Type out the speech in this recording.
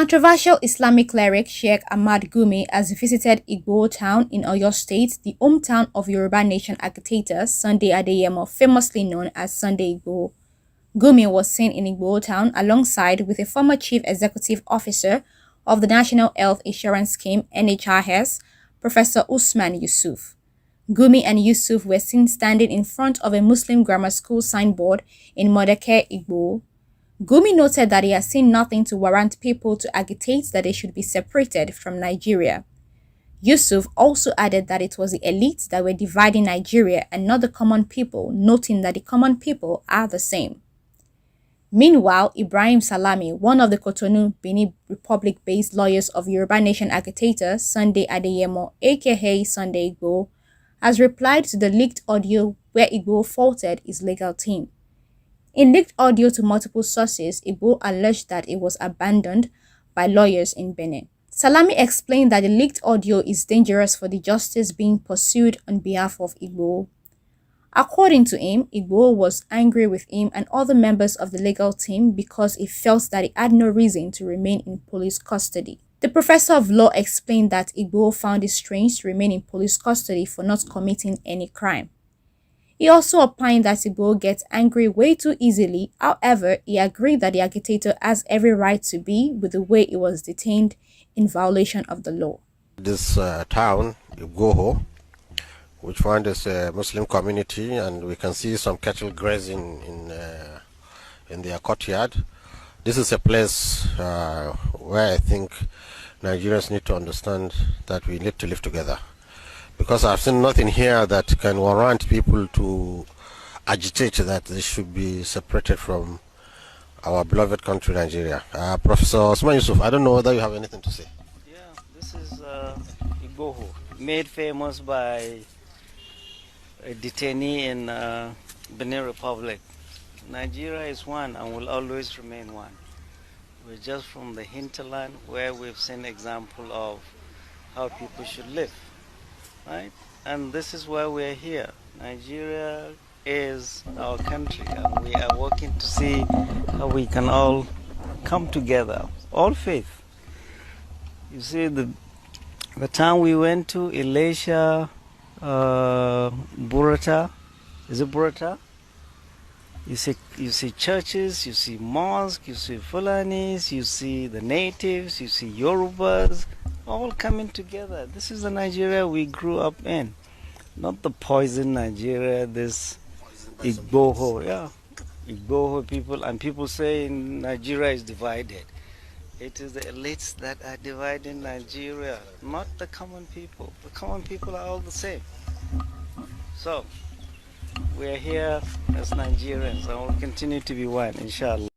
Controversial Islamic cleric Sheik Gumi has visited Igboho town in Oyo State, the hometown of Yoruba Nation agitator Sunday Adeyemo, famously known as Sunday Igboho. Gumi was seen in Igboho town alongside with a former chief executive officer of the National Health Insurance Scheme (NHIS), Professor Usman Yusuf. Gumi and Yusuf were seen standing in front of a Muslim grammar school signboard in Modeke, Igboho. Gumi noted that he has seen nothing to warrant people to agitate that they should be separated from Nigeria. Yusuf also added that it was the elites that were dividing Nigeria and not the common people, noting that the common people are the same. Meanwhile, Ibrahim Salami, one of the Cotonou, Benin Republic-based lawyers of Yoruba Nation agitator Sunday Adeyemo, aka Sunday Igboho, has replied to the leaked audio where Igboho faulted his legal team. In leaked audio to multiple sources, Igboho alleged that it was abandoned by lawyers in Benin. Salami explained that the leaked audio is dangerous for the justice being pursued on behalf of Igboho. According to him, Igboho was angry with him and other members of the legal team because he felt that he had no reason to remain in police custody. The professor of law explained that Igboho found it strange to remain in police custody for not committing any crime. He also opined that Igboho gets angry way too easily. However, he agreed that the agitator has every right to be with the way he was detained in violation of the law. This town, Igboho, which found is a Muslim community, and we can see some cattle grazing in their courtyard. This is a place where I think Nigerians need to understand that we need to live together. Because I've seen nothing here that can warrant people to agitate that they should be separated from our beloved country, Nigeria. Professor Usman Yusuf, I don't know whether you have anything to say. Yeah, this is Igboho, made famous by a detainee in Benin Republic. Nigeria is one and will always remain one. We're just from the hinterland where we've seen example of how people should live. Right? And this is why we're here. Nigeria is our country, and we are working to see how we can all come together, all faith. You see, the town we went to, Elisha, Burata, is it Burata? You see churches, you see mosques, you see Fulanis, you see the natives, you see Yorubas, all coming together. This is the Nigeria we grew up in, not the poison Nigeria, this Igboho, yeah. Igboho people, and people say Nigeria is divided. It is the elites that are dividing Nigeria, not the common people. The common people are all the same. So, we are here as Nigerians and we'll continue to be one, inshallah.